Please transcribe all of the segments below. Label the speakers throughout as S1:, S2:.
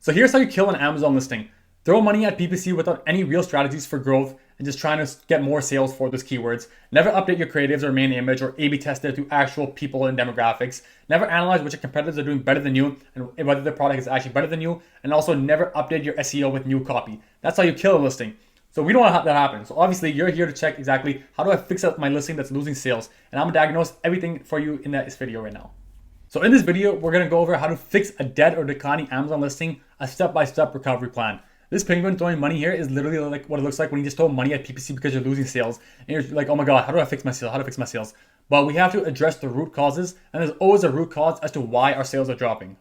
S1: So here's how you kill an Amazon listing. Throw money at PPC without any real strategies for growth and just trying to get more sales for those keywords. Never update your creatives or main image or A/B test it to actual people and demographics. Never analyze which competitors are doing better than you and whether their product is actually better than you. And also never update your SEO with new copy. That's how you kill a listing. So we don't want that happen. So obviously you're here to check exactly how do I fix up my listing that's losing sales. And I'm gonna diagnose everything for you in this video right now. So in this video, we're going to go over how to fix a dead or declining Amazon listing, a step-by-step recovery plan. This penguin throwing money here is literally like what it looks like when you just throw money at PPC because you're losing sales. And you're like, oh my God, how do I fix my sales? How do I fix my sales? But we have to address the root causes, and there's always a root cause as to why our sales are dropping.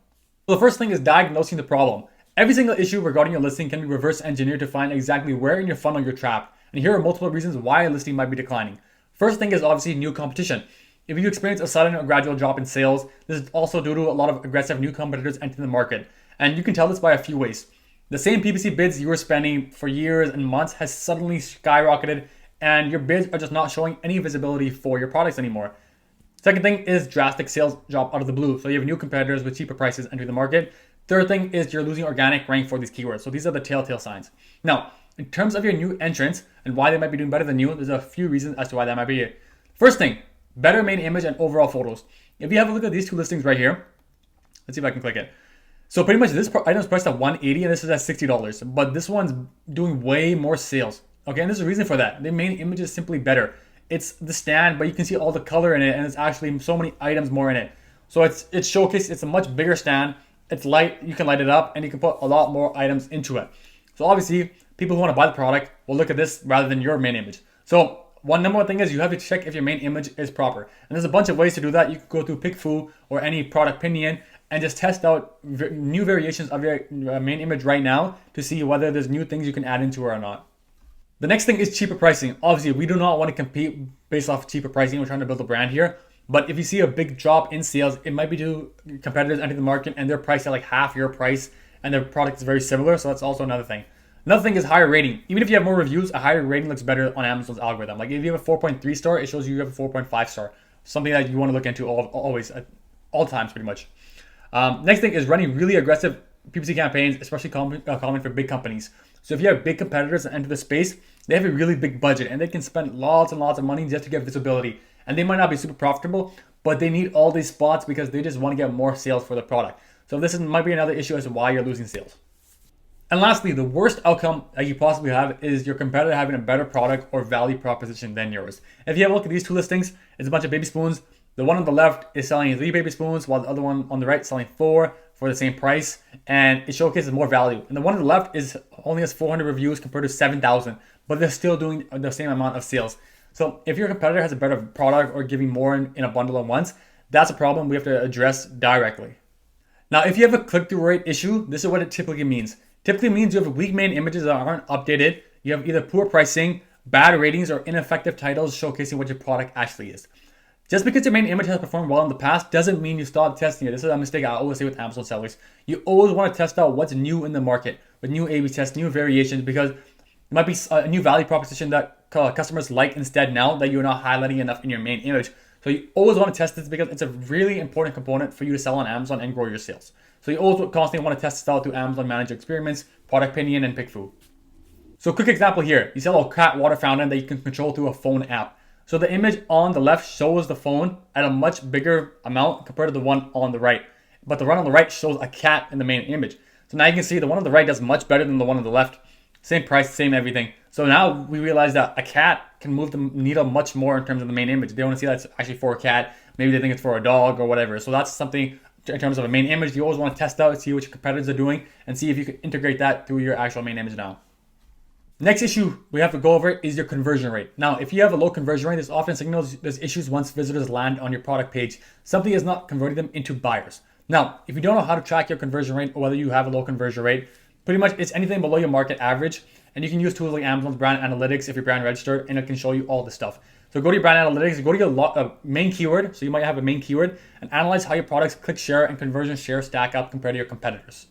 S1: So the first thing is diagnosing the problem. Every single issue regarding your listing can be reverse engineered to find exactly where in your funnel you're trapped. And here are multiple reasons why a listing might be declining. First thing is obviously new competition. If you experience a sudden or gradual drop in sales, this is also due to a lot of aggressive new competitors entering the market. And you can tell this by a few ways. The same PPC bids you were spending for years and months has suddenly skyrocketed, and your bids are just not showing any visibility for your products anymore. Second thing is drastic sales drop out of the blue. So you have new competitors with cheaper prices entering the market. Third thing is you're losing organic rank for these keywords. So these are the telltale signs. Now, in terms of your new entrants and why they might be doing better than you, there's a few reasons as to why that might be it. First thing, better main image and overall photos. If you have a look at these two listings right here, let's see if I can click it. So pretty much this item is priced at $180 and this is at $60, but this one's doing way more sales. Okay, and there's a reason for that. The main image is simply better. It's the stand, but you can see all the color in it, and it's actually so many items more in it. So it's showcased. It's a much bigger stand. It's light. You can light it up, and you can put a lot more items into it. So obviously, people who want to buy the product will look at this rather than your main image. So number one thing is you have to check if your main image is proper. And there's a bunch of ways to do that. You can go through PickFu or any product opinion and just test out new variations of your main image right now to see whether there's new things you can add into it or not. The next thing is cheaper pricing. Obviously, we do not want to compete based off cheaper pricing. We're trying to build a brand here. But if you see a big drop in sales, it might be due to competitors entering the market and they're priced at like half your price and their product is very similar. So that's also another thing. Another thing is higher rating. Even if you have more reviews, a higher rating looks better on Amazon's algorithm. Like if you have a 4.3 star, it shows you have a 4.5 star. Something that you want to look into always, at all times pretty much. Next thing is running really aggressive PPC campaigns, especially common for big companies. So if you have big competitors that enter the space, they have a really big budget and they can spend lots and lots of money just to get visibility. And they might not be super profitable, but they need all these spots because they just want to get more sales for the product. So this might be another issue as to why you're losing sales. And lastly, the worst outcome that you possibly have is your competitor having a better product or value proposition than yours. If you have a look at these two listings, it's a bunch of baby spoons. The one on the left is selling 3 baby spoons, while the other one on the right is selling 4 for the same price, and it showcases more value. And the one on the left only has 400 reviews compared to 7,000, but they're still doing the same amount of sales. So if your competitor has a better product or giving more in a bundle at once, that's a problem we have to address directly. Now, if you have a click-through rate issue, this is what it typically means. Typically means you have weak main images that aren't updated, you have either poor pricing, bad ratings, or ineffective titles showcasing what your product actually is. Just because your main image has performed well in the past doesn't mean you stop testing it. This is a mistake I always say with Amazon sellers. You always want to test out what's new in the market with new A/B tests, new variations, because it might be a new value proposition that customers like instead now that you're not highlighting enough in your main image. So you always want to test this because it's a really important component for you to sell on Amazon and grow your sales. So you always constantly want to test this out through Amazon Manager Experiments, Product Opinion, and PickFu. So quick example here. You sell a cat water fountain that you can control through a phone app. So the image on the left shows the phone at a much bigger amount compared to the one on the right. But the one on the right shows a cat in the main image. So now you can see the one on the right does much better than the one on the left. Same price, same everything. So now we realize that a cat can move the needle much more in terms of the main image. They want to see that's actually for a cat. Maybe they think it's for a dog or whatever. So that's something in terms of a main image you always want to test out, see what your competitors are doing, and see if you can integrate that through your actual main image now. Next issue we have to go over is your conversion rate. Now, if you have a low conversion rate, this often signals there's issues once visitors land on your product page. Something is not converting them into buyers. Now, if you don't know how to track your conversion rate or whether you have a low conversion rate, pretty much it's anything below your market average. And you can use tools like Amazon's Brand Analytics if you're brand registered, and it can show you all this stuff. So go to your brand analytics, go to your main keyword. So you might have a main keyword and analyze how your products click share and conversion share stack up compared to your competitors.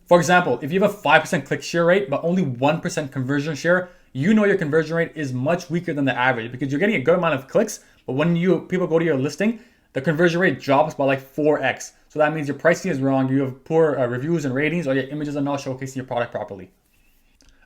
S1: For example, if you have a 5% click share rate, but only 1% conversion share, you know your conversion rate is much weaker than the average because you're getting a good amount of clicks, but when people go to your listing, the conversion rate drops by like 4x. So that means your pricing is wrong, you have poor reviews and ratings, or your images are not showcasing your product properly.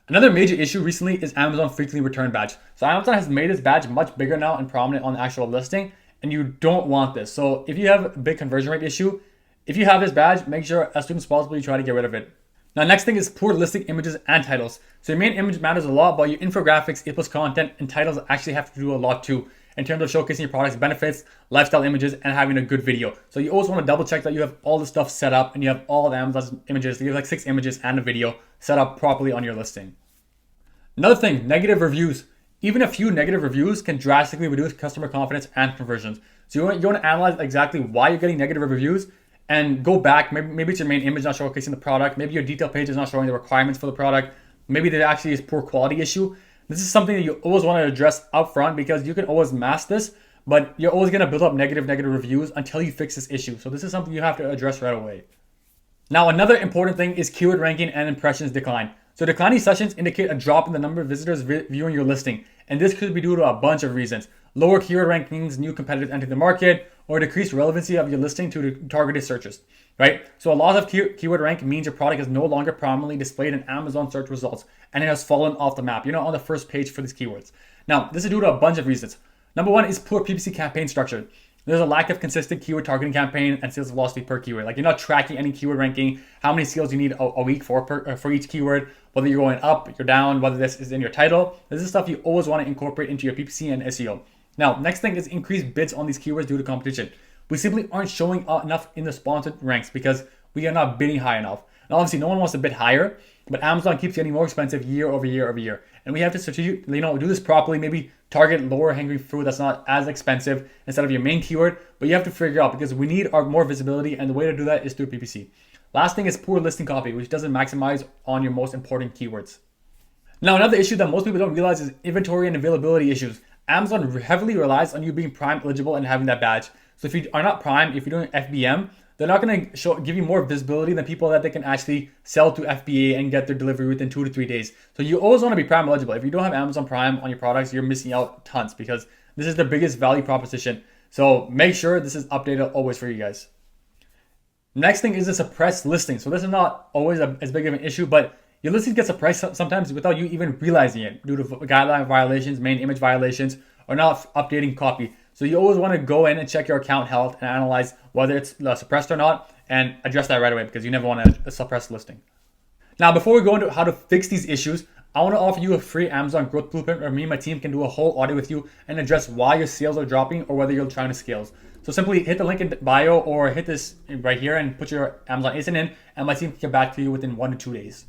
S1: Another major issue recently is Amazon frequently return badge. So Amazon has made this badge much bigger now and prominent on the actual listing, and you don't want this. So if you have a big conversion rate issue, if you have this badge, make sure as soon as possible you try to get rid of it. Now, next thing is poor listing images and titles. So your main image matters a lot, but your infographics, A+ content, and titles actually have to do a lot too in terms of showcasing your product's benefits, lifestyle images, and having a good video. So you always want to double check that you have all the stuff set up and you have all the Amazon's images. You have like 6 images and a video set up properly on your listing. Another thing, negative reviews. Even a few negative reviews can drastically reduce customer confidence and conversions. So you want to analyze exactly why you're getting negative reviews and go back. Maybe it's your main image not showcasing the product. Maybe your detail page is not showing the requirements for the product. Maybe there actually is poor quality issue. This is something that you always want to address up front because you can always mask this, but you're always going to build up negative reviews until you fix this issue. So this is something you have to address right away. Now, another important thing is keyword ranking and impressions decline. So declining sessions indicate a drop in the number of visitors viewing your listing. And this could be due to a bunch of reasons. Lower keyword rankings, new competitors enter the market, or decreased relevancy of your listing to the targeted searches, right? So a loss of keyword rank means your product is no longer prominently displayed in Amazon search results and it has fallen off the map. You're not on the first page for these keywords. Now, this is due to a bunch of reasons. Number one is poor PPC campaign structure. There's a lack of consistent keyword targeting campaign and sales velocity per keyword. Like you're not tracking any keyword ranking, how many sales you need a week for each keyword, whether you're going up, you're down, whether this is in your title. This is stuff you always want to incorporate into your PPC and SEO. Now, next thing is increased bids on these keywords due to competition. We simply aren't showing enough in the sponsored ranks because we are not bidding high enough. And obviously, no one wants to bid higher, but Amazon keeps getting more expensive year over year. And we have to do this properly. Maybe target lower hanging fruit that's not as expensive instead of your main keyword. But you have to figure out because we need our more visibility, and the way to do that is through PPC. Last thing is poor listing copy, which doesn't maximize on your most important keywords. Now, another issue that most people don't realize is inventory and availability issues. Amazon heavily relies on you being Prime eligible and having that badge. So if you are not Prime, if you're doing FBM, they're not going to give you more visibility than people that they can actually sell to FBA and get their delivery within 2 to 3 days. So you always want to be Prime eligible. If you don't have Amazon Prime on your products, you're missing out tons because this is the biggest value proposition. So make sure this is updated always for you guys. Next thing is a suppressed listing. So this is not always as big of an issue, but your listing gets suppressed sometimes without you even realizing it due to guideline violations, main image violations, or not updating copy. So you always want to go in and check your account health and analyze whether it's suppressed or not and address that right away because you never want a suppressed listing. Now, before we go into how to fix these issues, I want to offer you a free Amazon growth blueprint where me and my team can do a whole audit with you and address why your sales are dropping or whether you're trying to scale. So simply hit the link in the bio or hit this right here and put your Amazon ASIN in, and my team can get back to you within 1 to 2 days.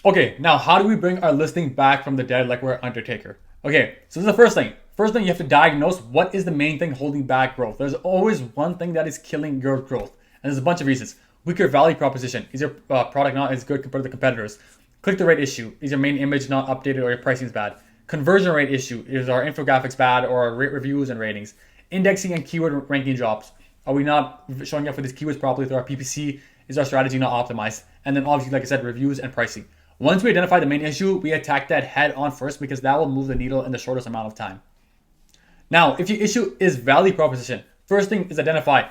S1: Okay, now how do we bring our listing back from the dead like we're Undertaker? Okay, so this is the first thing. First thing, you have to diagnose what is the main thing holding back growth. There's always one thing that is killing your growth, and there's a bunch of reasons. Weaker value proposition. Is your product not as good compared to the competitors? Click-through rate issue. Is your main image not updated or your pricing is bad? Conversion rate issue. Is our infographics bad or our reviews and ratings? Indexing and keyword ranking drops. Are we not showing up for these keywords properly through our PPC? Is our strategy not optimized? And then obviously, like I said, reviews and pricing. Once we identify the main issue, we attack that head on first because that will move the needle in the shortest amount of time. Now, if your issue is value proposition, first thing is identify,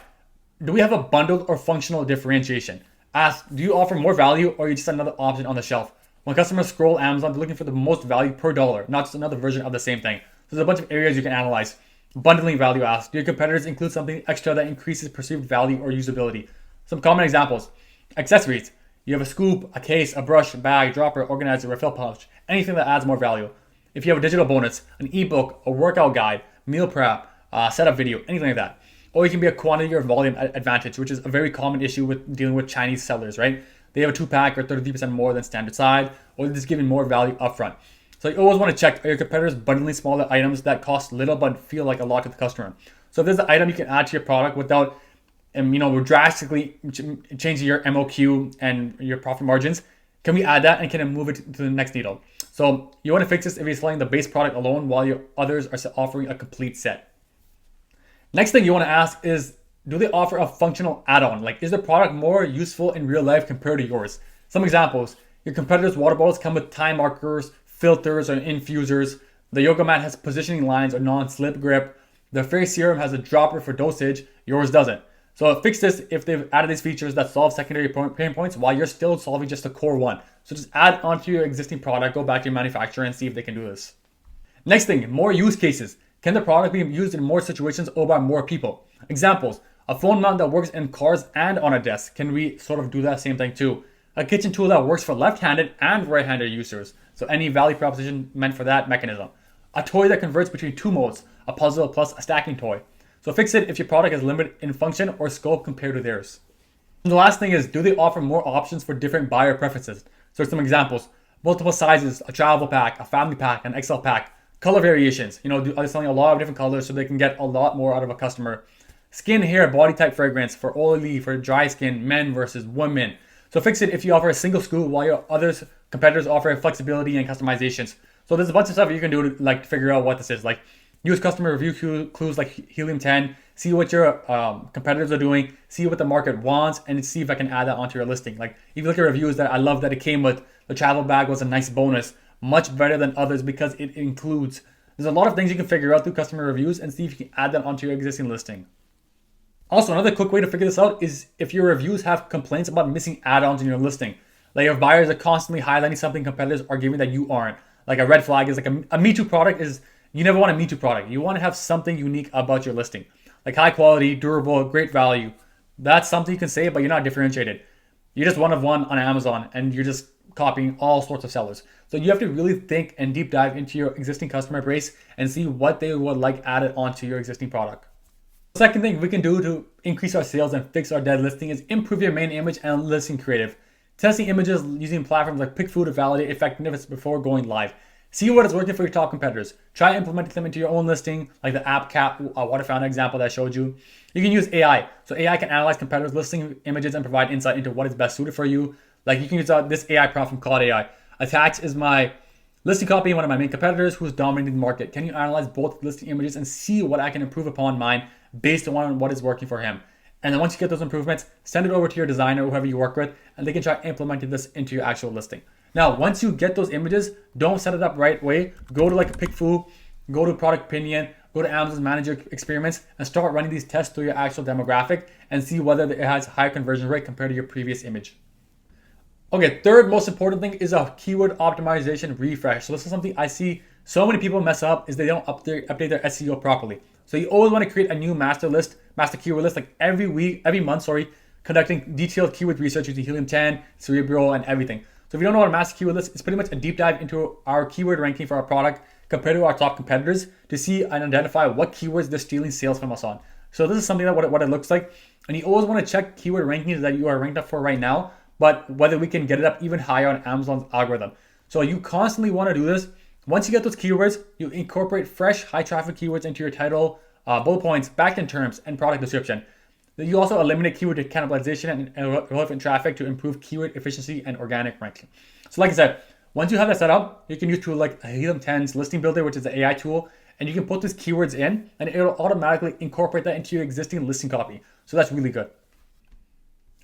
S1: do we have a bundled or functional differentiation? Ask, do you offer more value or are you just another option on the shelf? When customers scroll Amazon, they're looking for the most value per dollar, not just another version of the same thing. So there's a bunch of areas you can analyze. Bundling value ask, do your competitors include something extra that increases perceived value or usability? Some common examples, accessories. You have a scoop, a case, a brush, bag, dropper, organizer, refill pouch, anything that adds more value. If you have a digital bonus, an ebook, a workout guide, meal prep, setup video, anything like that. Or it can be a quantity or volume advantage, which is a very common issue with dealing with Chinese sellers, right? They have a 2-pack or 33% more than standard size, or they're just giving more value upfront. So you always want to check, are your competitors bundling smaller items that cost little but feel like a lot to the customer? So if there's an item you can add to your product without drastically changing your MOQ and your profit margins, can we add that and can it move it to the next needle? So you want to fix this if you're selling the base product alone while your others are offering a complete set. Next thing you want to ask is, do they offer a functional add-on? Like, is the product more useful in real life compared to yours? Some examples, your competitors' water bottles come with time markers, filters, or infusers. The yoga mat has positioning lines or non-slip grip. The face serum has a dropper for dosage. yours doesn't. So fix this if they've added these features that solve secondary pain points while you're still solving just the core one. So just add onto your existing product, go back to your manufacturer and see if they can do this. Next thing, more use cases. Can the product be used in more situations or by more people? Examples, a phone mount that works in cars and on a desk. Can we sort of do that same thing too? A kitchen tool that works for left-handed and right-handed users. So any value proposition meant for that mechanism. A toy that converts between two modes, a puzzle plus a stacking toy. So fix it if your product is limited in function or scope compared to theirs. And the last thing is, do they offer more options for different buyer preferences? So some examples, multiple sizes, a travel pack, a family pack, an XL pack, color variations. Are they selling a lot of different colors so they can get a lot more out of a customer? Skin, hair, body type fragrance for oily, for dry skin, men versus women. So fix it if you offer a single scoop while your competitors offer flexibility and customizations. So there's a bunch of stuff you can do to figure out what this is. Use customer review clues like Helium 10, see what your competitors are doing, see what the market wants, and see if I can add that onto your listing. If you look at reviews that I love that it came with, the travel bag was a nice bonus, much better than others because it includes. There's a lot of things you can figure out through customer reviews and see if you can add that onto your existing listing. Also, another quick way to figure this out is if your reviews have complaints about missing add-ons in your listing. If buyers are constantly highlighting something competitors are giving that you aren't. A red flag is a Me Too product is, you never want a Me Too product. You want to have something unique about your listing. High quality, durable, great value. That's something you can say, but you're not differentiated. You're just one of one on Amazon and you're just copying all sorts of sellers. So you have to really think and deep dive into your existing customer base and see what they would like added onto your existing product. The second thing we can do to increase our sales and fix our dead listing is improve your main image and listing creative. Testing images using platforms like PickFood to validate effectiveness before going live. See what is working for your top competitors. Try implementing them into your own listing, like the app cap water fountain example that I showed you. You can use AI. So AI can analyze competitors' listing images and provide insight into what is best suited for you. You can use this AI prompt from Cloud AI. Attached is my listing copy, one of my main competitors who's dominating the market. Can you analyze both listing images and see what I can improve upon mine based on what is working for him? And then once you get those improvements, send it over to your designer or whoever you work with, and they can try implementing this into your actual listing. Now, once you get those images, don't set it up right away. Go to PickFood, go to Product Opinion, go to Amazon Manager Experiments, and start running these tests through your actual demographic and see whether it has a higher conversion rate compared to your previous image. Okay, third most important thing is a keyword optimization refresh. So this is something I see so many people mess up is they don't update their SEO properly. So you always want to create a new master keyword list, every month, conducting detailed keyword research using Helium 10, Cerebro, and everything. So if you don't know what a master keyword list is, it's pretty much a deep dive into our keyword ranking for our product compared to our top competitors to see and identify what keywords they're stealing sales from us on. So this is something that what it looks like. And you always want to check keyword rankings that you are ranked up for right now, but whether we can get it up even higher on Amazon's algorithm. So you constantly want to do this. Once you get those keywords, you incorporate fresh high traffic keywords into your title, bullet points, backend terms, and product description. You also eliminate keyword cannibalization and relevant traffic to improve keyword efficiency and organic ranking. So like I said, once you have that set up, you can use tools like Helium 10's listing builder, which is an AI tool, and you can put these keywords in and it'll automatically incorporate that into your existing listing copy. So that's really good.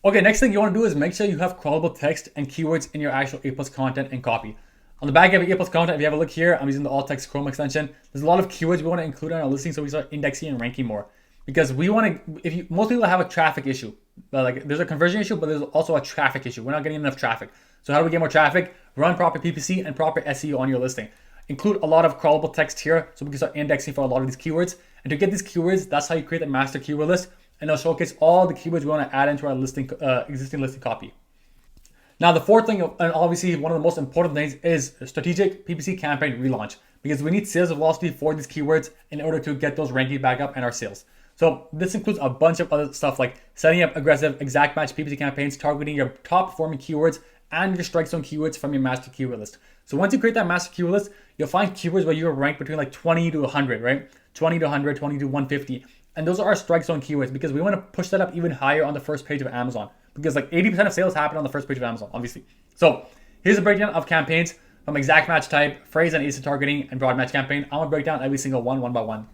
S1: Okay, next thing you want to do is make sure you have crawlable text and keywords in your actual A+ content and copy. On the back of your A+ content, if you have a look here, I'm using the alt text Chrome extension. There's a lot of keywords we want to include in our listing so we start indexing and ranking more. Because we want to, most people have a traffic issue. There's a conversion issue, but there's also a traffic issue. We're not getting enough traffic. So how do we get more traffic? Run proper PPC and proper SEO on your listing. Include a lot of crawlable text here so we can start indexing for a lot of these keywords. And to get these keywords, that's how you create a master keyword list. And it'll showcase all the keywords we want to add into our existing listing copy. Now, the fourth thing, and obviously one of the most important things, is a strategic PPC campaign relaunch. Because we need sales velocity for these keywords in order to get those ranking back up and our sales. So this includes a bunch of other stuff like setting up aggressive exact match PPC campaigns, targeting your top performing keywords and your strike zone keywords from your master keyword list. So once you create that master keyword list, you'll find keywords where you're ranked between 20 to 100, right? 20 to 100, 20 to 150. And those are our strike zone keywords because we want to push that up even higher on the first page of Amazon because 80% of sales happen on the first page of Amazon, obviously. So here's a breakdown of campaigns from exact match type, phrase and ASIN targeting, and broad match campaign. I'm going to break down every single one by one.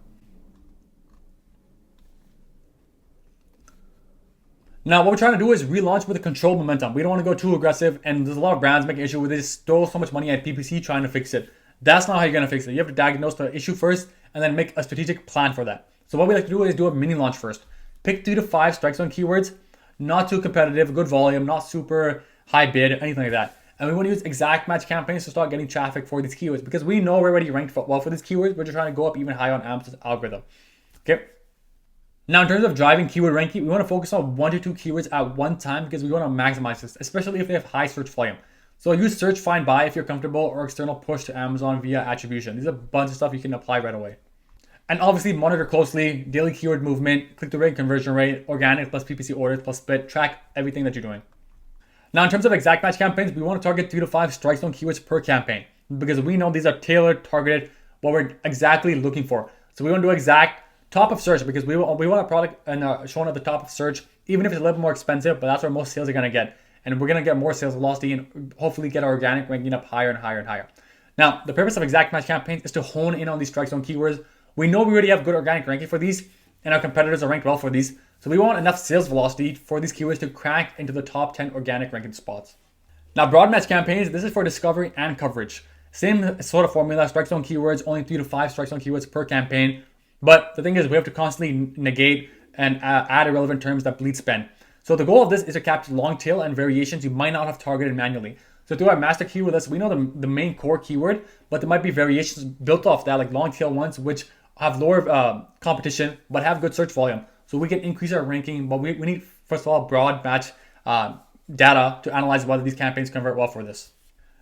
S1: Now, what we're trying to do is relaunch with a controlled momentum. We don't want to go too aggressive, and there's a lot of brands making issue where they just throw so much money at PPC trying to fix it. That's not how you're going to fix it. You have to diagnose the issue first and then make a strategic plan for that. So what we like to do is do a mini launch first. Pick 3 to 5 strike zone keywords, not too competitive, good volume, not super high bid, anything like that. And we want to use exact match campaigns to start getting traffic for these keywords because we know we're already ranked well for these keywords. We're just trying to go up even higher on Amazon's algorithm. Okay. Now, in terms of driving keyword ranking, we want to focus on 1 to 2 keywords at one time because we want to maximize this, especially if they have high search volume. So use search, find, buy if you're comfortable, or external push to Amazon via attribution. These are a bunch of stuff you can apply right away. And obviously monitor closely, daily keyword movement, click-through rate, conversion rate, organic plus PPC orders plus split, track everything that you're doing. Now, in terms of exact match campaigns, we want to target 3 to 5 strike zone keywords per campaign because we know these are tailored, targeted, what we're exactly looking for. So we want to do exact top of search because we want a product and shown at the top of search, even if it's a little more expensive, but that's where most sales are going to get. And we're going to get more sales velocity and hopefully get our organic ranking up higher and higher and higher. Now, the purpose of exact match campaigns is to hone in on these strike zone keywords. We know we already have good organic ranking for these and our competitors are ranked well for these. So we want enough sales velocity for these keywords to crack into the top 10 organic ranking spots. Now, broad match campaigns, this is for discovery and coverage. Same sort of formula, strike zone keywords, only 3 to 5 strike zone keywords per campaign. But the thing is, we have to constantly negate and add irrelevant terms that bleed spend. So the goal of this is to capture long tail and variations you might not have targeted manually. So through our master keyword list, we know the main core keyword, but there might be variations built off that, like long tail ones, which have lower competition, but have good search volume. So we can increase our ranking, but we need, first of all, broad match data to analyze whether these campaigns convert well for this.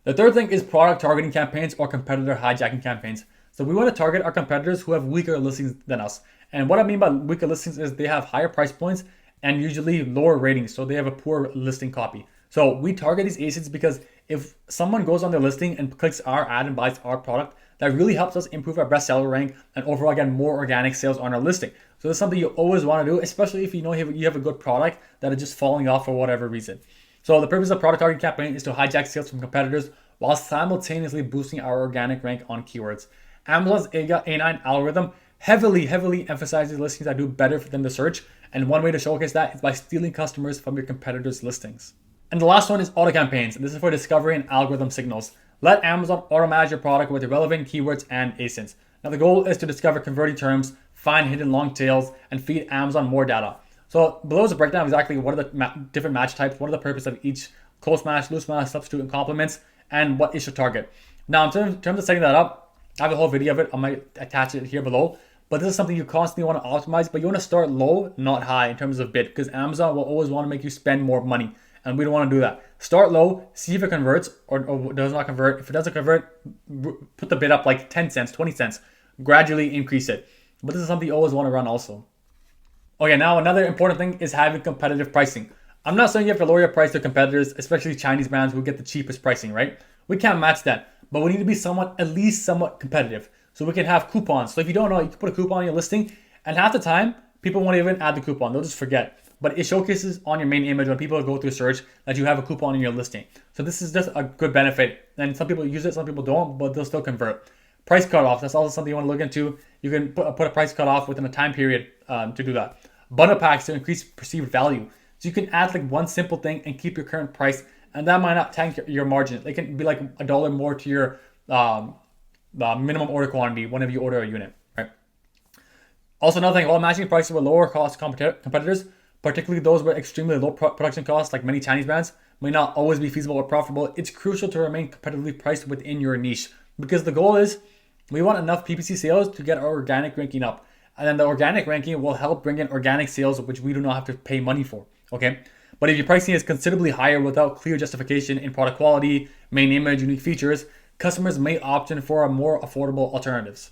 S1: The third thing is product targeting campaigns or competitor hijacking campaigns. So we want to target our competitors who have weaker listings than us. And what I mean by weaker listings is they have higher price points and usually lower ratings. So they have a poor listing copy. So we target these ASINs because if someone goes on their listing and clicks our ad and buys our product, that really helps us improve our bestseller rank and overall get more organic sales on our listing. So that's something you always want to do, especially if you know you have a good product that is just falling off for whatever reason. So the purpose of product targeting campaign is to hijack sales from competitors while simultaneously boosting our organic rank on keywords. Amazon's A9 algorithm heavily emphasizes listings that do better than the search. And one way to showcase that is by stealing customers from your competitors' listings. And the last one is auto campaigns. This is for discovery and algorithm signals. Let Amazon auto-manage your product with relevant keywords and ASINs. Now the goal is to discover converting terms, find hidden long tails, and feed Amazon more data. So below is a breakdown of exactly what are the different match types, what are the purpose of each close match, loose match, substitute, and complements, and what it should target. Now in terms of setting that up, I have a whole video of it. I might attach it here below. But this is something you constantly want to optimize, but you want to start low, not high in terms of bid, because Amazon will always want to make you spend more money. And we don't want to do that. Start low, see if it converts or does not convert. If it doesn't convert, put the bid up like 10 cents, 20 cents. Gradually increase it. But this is something you always want to run also. Okay, now another important thing is having competitive pricing. I'm not saying you have to lower your price to competitors, especially Chinese brands who get the cheapest pricing, right? We can't match that. But we need to be at least somewhat competitive. So we can have coupons. So if you don't know, you can put a coupon on your listing. And half the time, people won't even add the coupon. They'll just forget. But it showcases on your main image when people go through search that you have a coupon in your listing. So this is just a good benefit. And some people use it, some people don't, but they'll still convert. Price cutoff, that's also something you want to look into. You can put a price cutoff within a time period to do that. Bundle packs to increase perceived value. So you can add like one simple thing and keep your current price. And that might not tank your margin. It can be like $1 more to your minimum order quantity whenever you order a unit, right? Also, another thing, while matching prices with lower cost competitors, particularly those with extremely low production costs, like many Chinese brands, may not always be feasible or profitable. It's crucial to remain competitively priced within your niche because the goal is we want enough PPC sales to get our organic ranking up. And then the organic ranking will help bring in organic sales, which we do not have to pay money for, okay? But if your pricing is considerably higher without clear justification in product quality, main image, unique features, customers may opt in for a more affordable alternatives.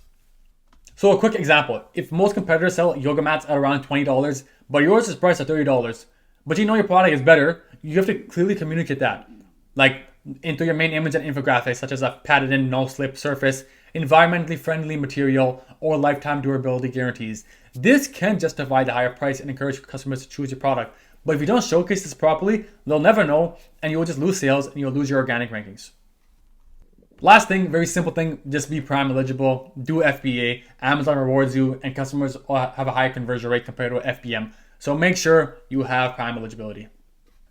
S1: So a quick example, if most competitors sell yoga mats at around $20, but yours is priced at $30, but you know your product is better, you have to clearly communicate that. Like into your main image and infographics, such as a padded in no-slip surface, environmentally friendly material, or lifetime durability guarantees. This can justify the higher price and encourage customers to choose your product. But if you don't showcase this properly, they'll never know, and you'll just lose sales and you'll lose your organic rankings. Last thing, very simple thing, just be Prime eligible, do FBA, Amazon rewards you, and customers have a higher conversion rate compared to FBM. So make sure you have Prime eligibility.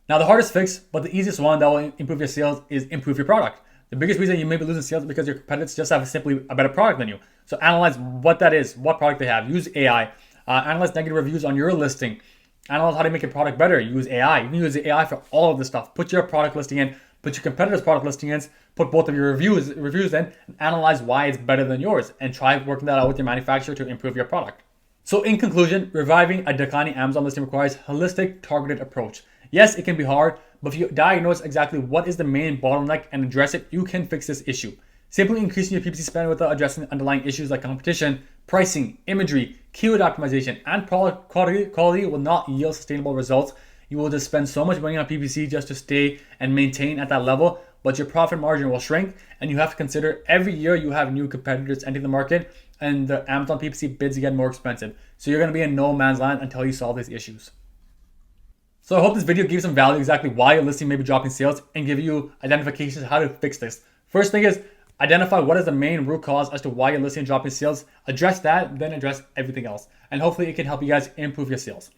S1: Now the hardest fix, but the easiest one that will improve your sales is improve your product. The biggest reason you may be losing sales is because your competitors just have simply a better product than you. So analyze what that is, what product they have, use AI, analyze negative reviews on your listing, Analyze how to make your product better. Use AI. You can use AI for all of this stuff. Put your product listing in, put your competitor's product listing in, put both of your reviews in, and analyze why it's better than yours, and try working that out with your manufacturer to improve your product. So in conclusion, reviving a declining Amazon listing requires holistic, targeted approach. Yes, it can be hard, but if you diagnose exactly what is the main bottleneck and address it, you can fix this issue. Simply increasing your PPC spend without addressing underlying issues like competition, pricing, imagery, keyword optimization, and product quality will not yield sustainable results. You will just spend so much money on PPC just to stay and maintain at that level, but your profit margin will shrink, and you have to consider every year you have new competitors entering the market, and the Amazon PPC bids get more expensive. So you're going to be in no man's land until you solve these issues. So I hope this video gives some value exactly why your listing may be dropping sales and give you identifications how to fix this. First thing is identify what is the main root cause as to why your listing is dropping sales. Address that, then address everything else. And hopefully it can help you guys improve your sales.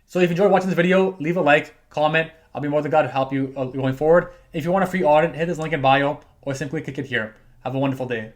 S1: So if you enjoyed watching this video, leave a like, comment. I'll be more than glad to help you going forward. If you want a free audit, hit this link in bio or simply click it here. Have a wonderful day.